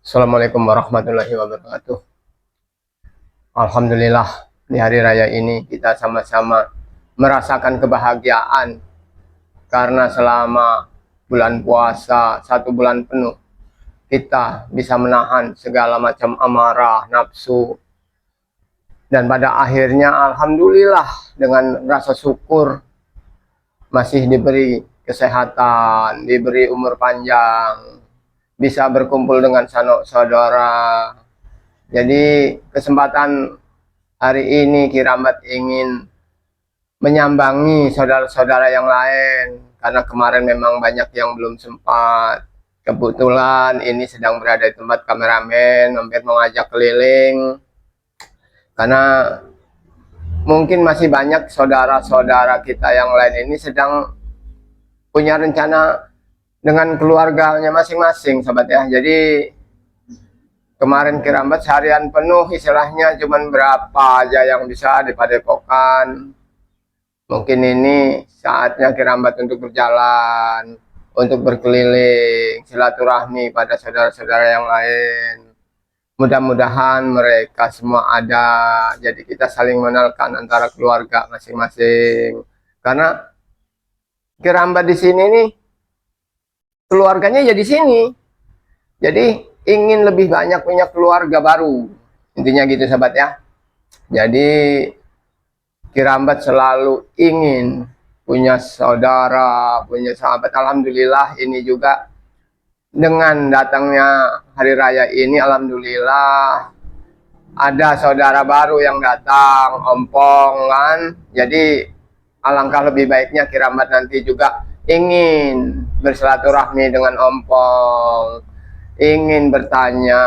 Assalamualaikum warahmatullahi wabarakatuh. Alhamdulillah, di hari raya ini kita sama-sama merasakan kebahagiaan karena selama bulan puasa 1 bulan penuh kita bisa menahan segala macam amarah, nafsu, dan pada akhirnya alhamdulillah dengan rasa syukur masih diberi kesehatan, diberi umur panjang, bisa berkumpul dengan sanak saudara. Jadi kesempatan hari ini Kiramat ingin menyambangi saudara-saudara yang lain karena kemarin memang banyak yang belum sempat. Kebetulan ini sedang berada di tempat kameramen, hampir mengajak keliling karena mungkin masih banyak saudara-saudara kita yang lain ini sedang punya rencana dengan keluarganya masing-masing, sobat ya. Jadi kemarin Kiramat seharian penuh, istilahnya cuman berapa aja yang bisa di Padepokan. Mungkin ini saatnya Kiramat untuk berjalan, untuk berkeliling, silaturahmi pada saudara-saudara yang lain. Mudah-mudahan mereka semua ada, jadi kita saling mengenalkan antara keluarga masing-masing. Karena Kiramat di sini nih, keluarganya ya di sini. Jadi ingin lebih banyak punya keluarga baru, intinya gitu sahabat ya. Jadi Kiramat selalu ingin punya saudara, punya sahabat. Alhamdulillah ini juga dengan datangnya hari raya ini, alhamdulillah ada saudara baru yang datang, ompong kan. Jadi alangkah lebih baiknya Kiramat nanti juga ingin bersilaturahmi dengan ompong, ingin bertanya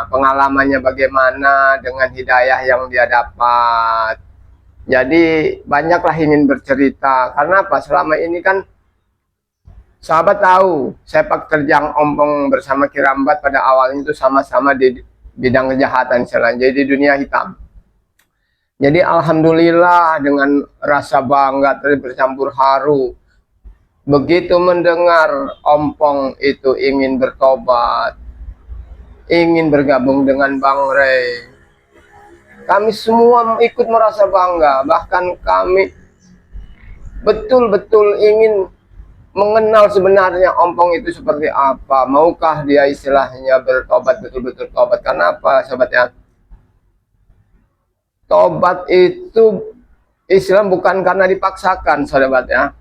pengalamannya bagaimana dengan hidayah yang dia dapat. Jadi banyaklah ingin bercerita. Karena apa? Selama ini kan sahabat tahu sepak terjang ompong bersama Kiramat pada awalnya itu sama-sama di bidang kejahatan, jadi di dunia hitam. Jadi alhamdulillah dengan rasa bangga bercampur haru begitu mendengar ompong itu ingin bertobat, ingin bergabung dengan Bang Rey. Kami semua ikut merasa bangga, bahkan kami betul-betul ingin mengenal sebenarnya ompong itu seperti apa. Maukah dia istilahnya bertobat, betul-betul tobat? Karena apa, sahabat ya? Tobat itu istilah bukan karena dipaksakan, sahabat ya.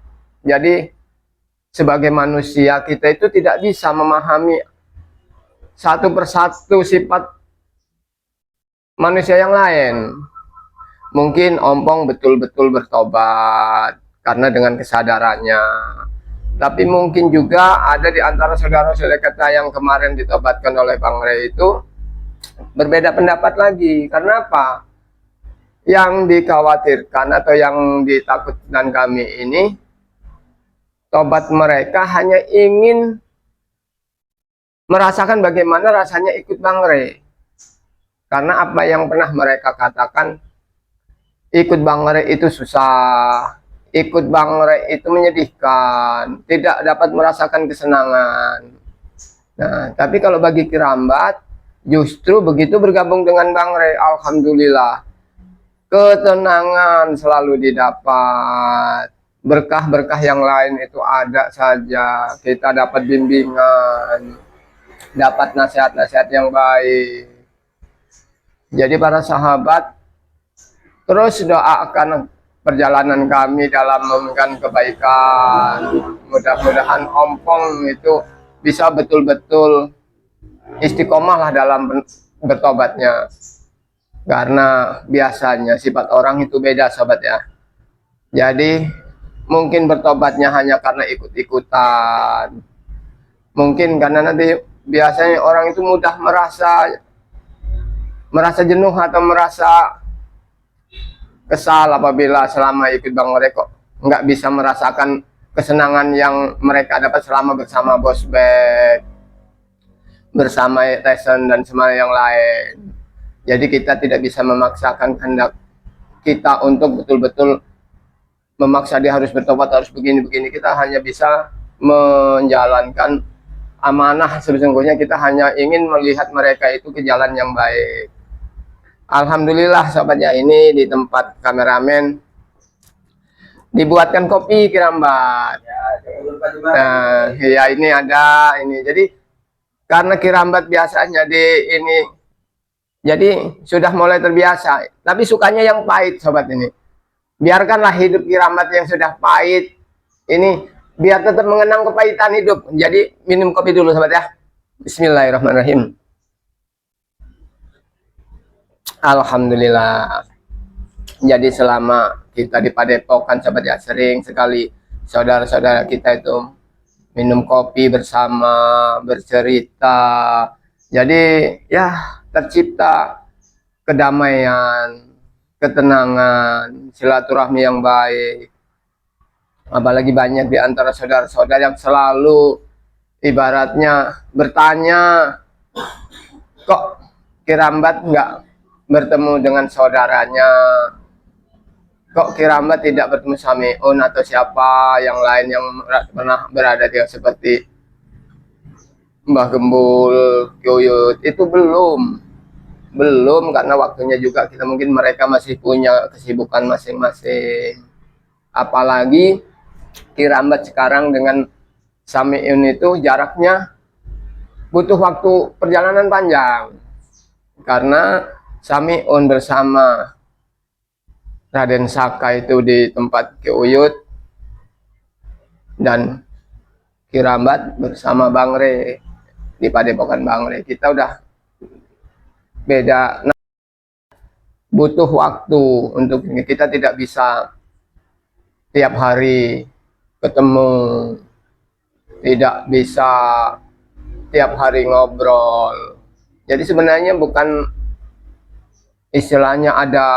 Jadi sebagai manusia kita itu tidak bisa memahami satu persatu sifat manusia yang lain. Mungkin ompong betul-betul bertobat karena dengan kesadarannya. Tapi mungkin juga ada di antara saudara-saudara kita yang kemarin ditobatkan oleh Bang Rey itu berbeda pendapat lagi. Karena apa? Yang dikhawatirkan atau yang ditakutkan kami ini, tobat mereka hanya ingin merasakan bagaimana rasanya ikut Bang Rey. Karena apa yang pernah mereka katakan, ikut Bang Rey itu susah, ikut Bang Rey itu menyedihkan, tidak dapat merasakan kesenangan. Nah, tapi kalau bagi Kiramat, justru begitu bergabung dengan Bang Rey, alhamdulillah, ketenangan selalu didapat. Berkah-berkah yang lain itu ada saja. Kita dapat bimbingan, dapat nasihat-nasihat yang baik. Jadi para sahabat, terus doakan perjalanan kami dalam memberikan kebaikan. Mudah-mudahan ompong itu bisa betul-betul istiqomah lah dalam bertobatnya. Karena biasanya sifat orang itu beda, sahabat ya. Jadi mungkin bertobatnya hanya karena ikut-ikutan. Mungkin karena nanti biasanya orang itu mudah merasa jenuh atau merasa kesal apabila selama ikut Bang Rey kok nggak bisa merasakan kesenangan yang mereka dapat selama bersama Bos Bek, bersama Tyson dan semua yang lain. Jadi kita tidak bisa memaksakan kehendak kita untuk betul-betul memaksa dia harus bertobat, harus begini-begini. Kita hanya bisa menjalankan amanah, sesungguhnya kita hanya ingin melihat mereka itu ke jalan yang baik. Alhamdulillah sobatnya, ini di tempat kameramen dibuatkan kopi Kirambat. Nah, ya ini ada ini. Jadi karena Kirambat biasanya di ini, jadi sudah mulai terbiasa. Tapi sukanya yang pahit sobat ini. Biarkanlah hidup Kirambat yang sudah pahit ini biar tetap mengenang kepahitan hidup. Jadi minum kopi dulu sobat ya. Bismillahirrahmanirrahim. Alhamdulillah. Jadi selama kita di Padepokan sobat ya, sering sekali saudara-saudara kita itu minum kopi bersama, bercerita. Jadi ya tercipta kedamaian, ketenangan, silaturahmi yang baik. Apalagi banyak di antara saudara-saudara yang selalu ibaratnya bertanya, kok Kirambat nggak bertemu dengan saudaranya, kok Kirambat tidak bertemu Samiun atau siapa yang lain yang pernah berada di seperti Mbah Gembul, Kyuyut. Itu belum karena waktunya juga kita mungkin mereka masih punya kesibukan masing-masing. Apalagi Kirambat sekarang dengan Samiun itu jaraknya butuh waktu perjalanan panjang karena Samiun bersama Raden Saka itu di tempat Kyuyut dan Kirambat bersama Bang Re di Padepokan Bang Re. Kita udah beda, nah, butuh waktu untuk ini. Kita tidak bisa tiap hari ketemu, tidak bisa tiap hari ngobrol. Jadi sebenarnya bukan istilahnya ada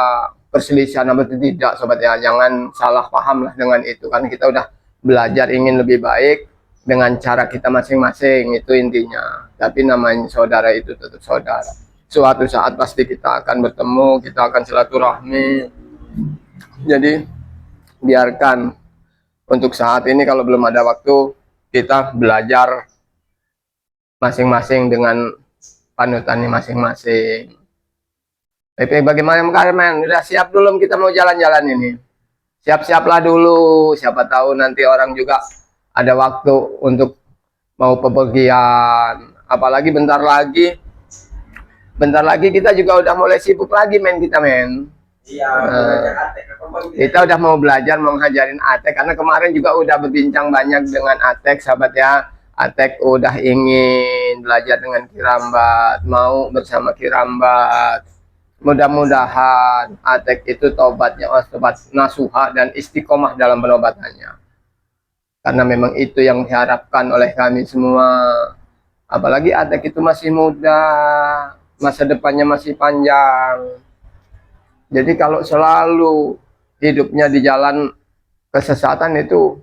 perselisihan apa tidak sobat ya, jangan salah paham lah dengan itu, kan kita udah belajar ingin lebih baik dengan cara kita masing-masing, itu intinya. Tapi namanya saudara itu tetap saudara. Suatu saat pasti kita akan bertemu, kita akan silaturahmi. Jadi biarkan untuk saat ini kalau belum ada waktu, kita belajar masing-masing dengan panutannya masing-masing. Tapi bagaimana Karmen? Udah siap belum kita mau jalan-jalan ini? Siap-siaplah dulu. Siapa tahu nanti orang juga ada waktu untuk mau bepergian. Apalagi bentar lagi kita juga udah mulai sibuk lagi kita men. Iya. Kita udah mau belajar mau ngajarin Atek karena kemarin juga udah berbincang banyak dengan Atek sahabat ya. Atek udah ingin belajar dengan Kirambat, mau bersama Kirambat. Mudah-mudahan Atek itu tobatnya tobat nasuha dan istiqomah dalam penobatannya. Karena memang itu yang diharapkan oleh kami semua. Apalagi Atek itu masih muda, masa depannya masih panjang. Jadi kalau selalu hidupnya di jalan kesesatan itu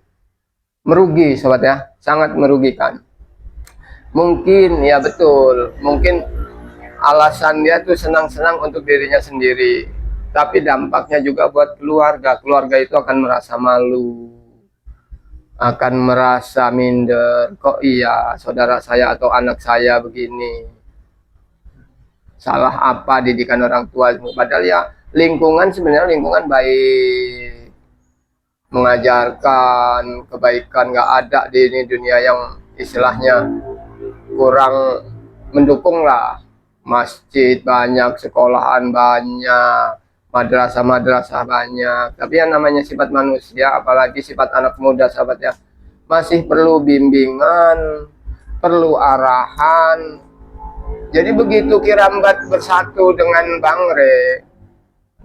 merugi sobat ya, sangat merugikan. Mungkin ya betul, mungkin alasan dia tuh senang-senang untuk dirinya sendiri, tapi dampaknya juga buat keluarga. Keluarga itu akan merasa malu, akan merasa minder. Kok iya saudara saya atau anak saya begini, salah apa didikan orang tua? Padahal ya lingkungan sebenarnya lingkungan baik, mengajarkan kebaikan. Nggak ada di ini dunia yang istilahnya kurang mendukung lah. Masjid banyak, sekolahan banyak, madrasah-madrasah banyak. Tapi yang namanya sifat manusia, apalagi sifat anak muda sahabat ya, masih perlu bimbingan, perlu arahan. Jadi begitu Kirambat bersatu dengan Bang Re,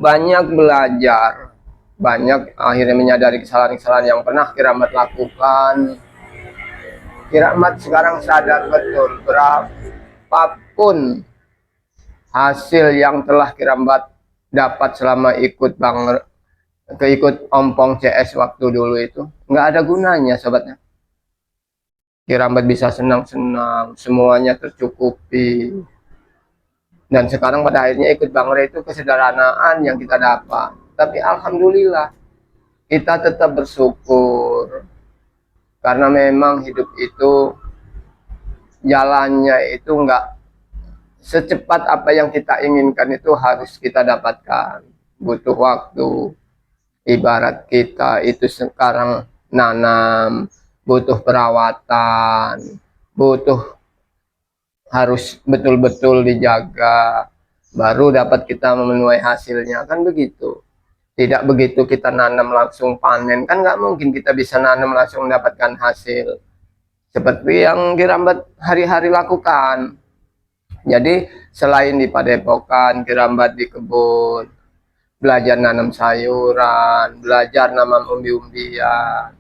banyak belajar, banyak akhirnya menyadari kesalahan-kesalahan yang pernah Kirambat lakukan. Kirambat sekarang sadar betul berapapun hasil yang telah Kirambat dapat selama ikut Ompong CS waktu dulu itu nggak ada gunanya sobatnya. Kirambat bisa senang-senang, semuanya tercukupi, dan sekarang pada akhirnya ikut Bang Re itu kesederhanaan yang kita dapat. Tapi alhamdulillah kita tetap bersyukur karena memang hidup itu jalannya itu enggak secepat apa yang kita inginkan, itu harus kita dapatkan. Butuh waktu. Ibarat kita itu sekarang nanam, butuh perawatan, butuh harus betul-betul dijaga, baru dapat kita memenuhi hasilnya, kan begitu. Tidak begitu kita nanam langsung panen, kan nggak mungkin kita bisa nanam langsung mendapatkan hasil. Seperti yang Kirambat hari-hari lakukan. Jadi selain di padepokan, Kirambat di kebun, belajar nanam sayuran, belajar nanam umbi-umbian.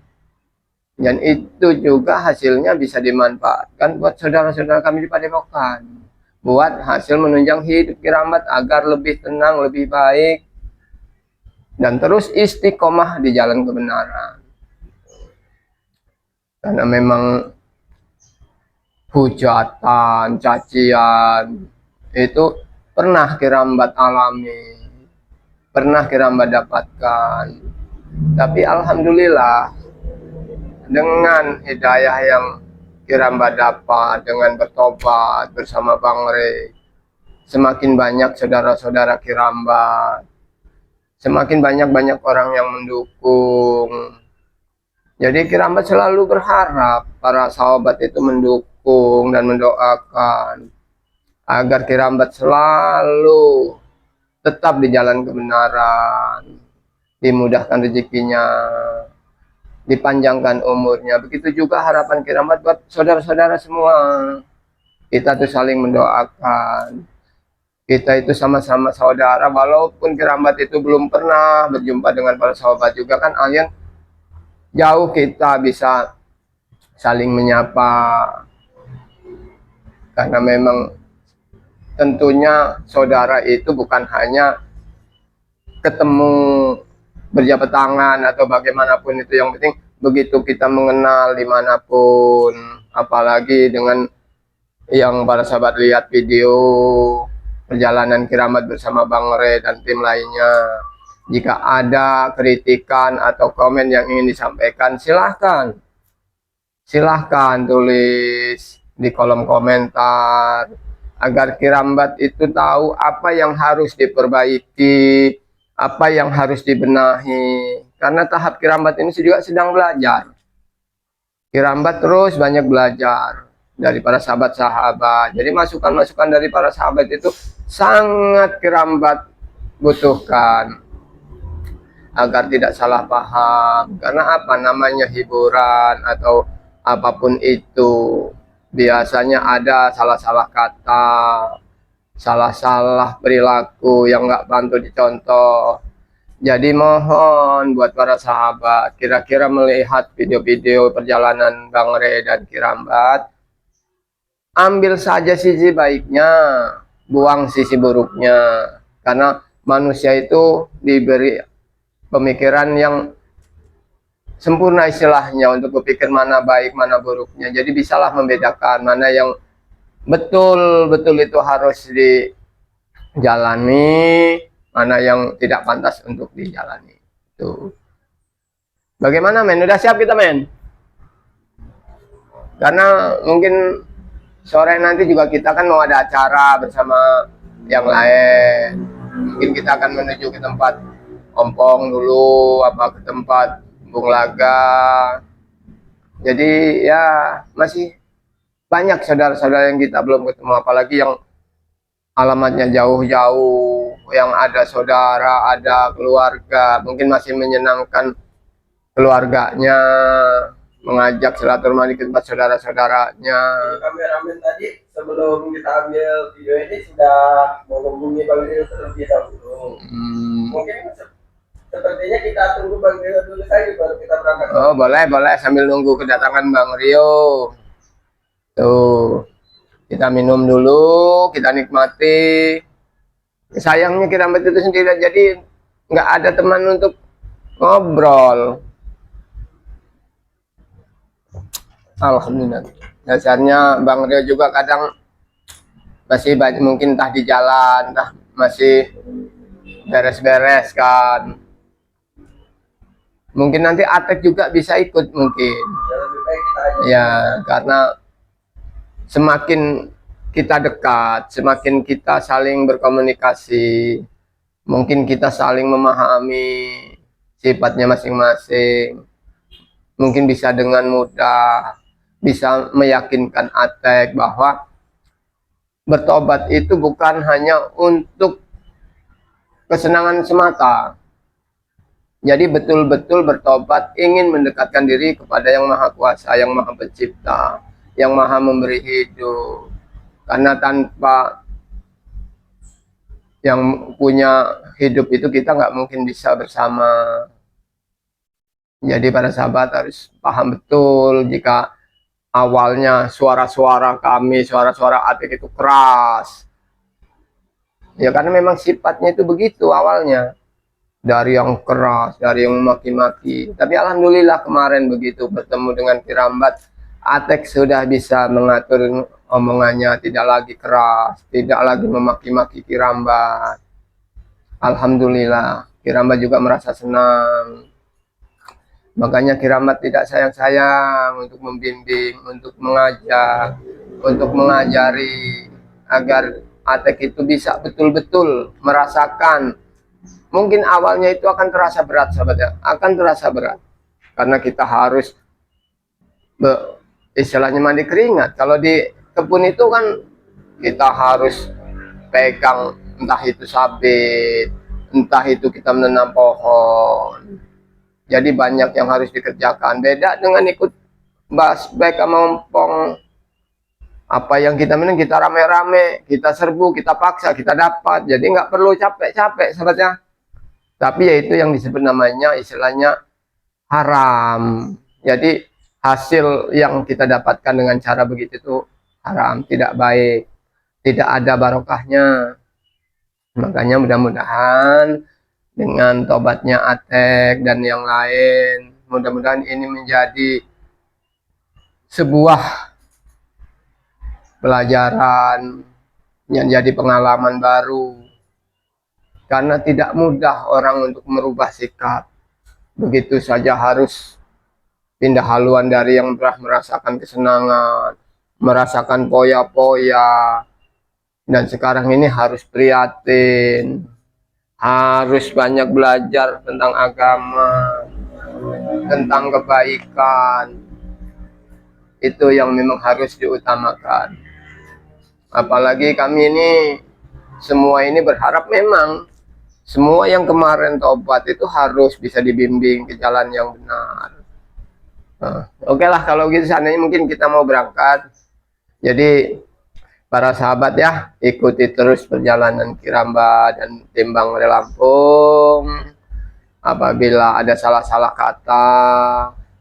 Dan itu juga hasilnya bisa dimanfaatkan buat saudara-saudara kami di padepokan. Buat hasil menunjang hidup Kirambat agar lebih tenang, lebih baik, dan terus istiqomah di jalan kebenaran. Karena memang hujatan, cacian itu pernah Kirambat alami, pernah Kirambat dapatkan. Tapi alhamdulillah dengan hidayah yang Kirambat dapat, dengan bertobat bersama Bang Rey, semakin banyak saudara-saudara Kirambat, semakin banyak orang yang mendukung. Jadi Kirambat selalu berharap para sahabat itu mendukung dan mendoakan agar Kirambat selalu tetap di jalan kebenaran, dimudahkan rezekinya, dipanjangkan umurnya. Begitu juga harapan Kirambat buat saudara-saudara semua. Kita tuh saling mendoakan. Kita itu sama-sama saudara, walaupun Kirambat itu belum pernah berjumpa dengan para sahabat juga kan, Alien jauh kita bisa saling menyapa. Karena memang tentunya saudara itu bukan hanya ketemu berjabat tangan atau bagaimanapun itu, yang penting begitu kita mengenal dimanapun, apalagi dengan yang para sahabat lihat video perjalanan Kirambat bersama Bang Rey dan tim lainnya. Jika ada kritikan atau komen yang ingin disampaikan, silahkan tulis di kolom komentar agar Kirambat itu tahu apa yang harus diperbaiki, apa yang harus dibenahi. Karena tahap Kirambat ini juga sedang belajar. Kirambat terus banyak belajar dari para sahabat-sahabat. Jadi masukan-masukan dari para sahabat itu sangat Kirambat butuhkan agar tidak salah paham. Karena apa namanya hiburan atau apapun itu, biasanya ada salah-salah kata, salah-salah perilaku yang nggak pantas dicontoh. Jadi mohon buat para sahabat, kira-kira melihat video-video perjalanan Bang Rey dan Kirambat, ambil saja sisi baiknya, buang sisi buruknya. Karena manusia itu diberi pemikiran yang sempurna istilahnya untuk berpikir mana baik mana buruknya. Jadi bisalah membedakan mana yang betul-betul itu harus dijalani, mana yang tidak pantas untuk dijalani. Tuh. Bagaimana men? Udah siap kita men? Karena mungkin sore nanti juga kita kan mau ada acara bersama yang lain. Mungkin kita akan menuju ke tempat Ompong dulu, apa ke tempat Bung Laga. Jadi ya masih banyak saudara-saudara yang kita belum ketemu, apalagi yang alamatnya jauh-jauh, yang ada saudara, ada keluarga, mungkin masih menyenangkan keluarganya, mengajak silaturahmi ke tempat saudara-saudaranya. Kameramen tadi sebelum kita ambil video ini sudah menghubungi Bang Rio terlebih dahulu. Mungkin sepertinya kita tunggu Bang Rio dulu saja baru kita berangkat. Oh boleh sambil nunggu kedatangan Bang Rio. Tuh, kita minum dulu, kita nikmati. Sayangnya Kirambat itu sendiri, jadi nggak ada teman untuk ngobrol. Alhamdulillah. Dasarnya Bang Rio juga kadang masih banyak, mungkin entah di jalan, entah masih beres-beres kan. Mungkin nanti Atek juga bisa ikut mungkin. Ya, lebih baik kita aja. Ya, karena semakin kita dekat, semakin kita saling berkomunikasi, mungkin kita saling memahami sifatnya masing-masing, mungkin bisa dengan mudah bisa meyakinkan Atek bahwa bertobat itu bukan hanya untuk kesenangan semata. Jadi betul-betul bertobat ingin mendekatkan diri kepada Yang Maha Kuasa, Yang Maha Pencipta, Yang Maha Memberi hidup. Karena tanpa yang punya hidup itu kita nggak mungkin bisa bersama. Jadi para sahabat harus paham betul jika awalnya suara-suara kami, suara-suara Atik itu keras. Ya karena memang sifatnya itu begitu awalnya. Dari yang keras, dari yang maki-maki. Tapi alhamdulillah kemarin begitu bertemu dengan Kirambat, Atek sudah bisa mengatur omongannya, tidak lagi keras, tidak lagi memaki-maki Kirambat. Alhamdulillah, Kirambat juga merasa senang. Makanya Kirambat tidak sayang-sayang untuk membimbing, untuk mengajak, untuk mengajari agar Atek itu bisa betul-betul merasakan. Mungkin awalnya itu akan terasa berat, sahabat ya, akan terasa berat karena kita harus istilahnya mandi keringat. Kalau di kebun itu kan kita harus pegang, entah itu sabit, entah itu kita menanam pohon. Jadi banyak yang harus dikerjakan. Beda dengan ikut baik sama ompong, apa yang kita minum kita rame-rame, kita serbu, kita paksa, kita dapat. Jadi nggak perlu capek-capek, sahabat ya. Tapi yaitu yang disebut namanya istilahnya haram. Jadi hasil yang kita dapatkan dengan cara begitu itu haram, tidak baik, tidak ada barokahnya. Makanya mudah-mudahan dengan tobatnya Atek dan yang lain, mudah-mudahan ini menjadi sebuah pelajaran, yang jadi pengalaman baru. Karena tidak mudah orang untuk merubah sikap. Begitu saja harus pindah haluan dari yang pernah merasakan kesenangan, merasakan poya-poya. Dan sekarang ini harus prihatin. Harus banyak belajar tentang agama, tentang kebaikan. Itu yang memang harus diutamakan. Apalagi kami ini, semua ini berharap memang semua yang kemarin tobat itu harus bisa dibimbing ke jalan yang benar. Oke lah kalau gitu, seandainya mungkin kita mau berangkat. Jadi para sahabat ya, ikuti terus perjalanan Kirambat dan tim Bangre Lampung. Apabila ada salah-salah kata,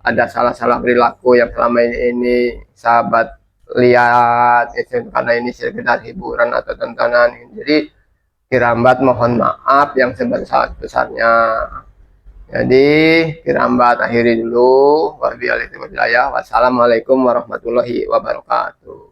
ada salah-salah perilaku yang selama ini sahabat lihat, itu karena ini sekedar hiburan atau tontonan. Jadi Kirambat mohon maaf yang sebesar-besarnya. Jadi Kirambat akhiri dulu. Wassalamualaikum warahmatullahi wabarakatuh.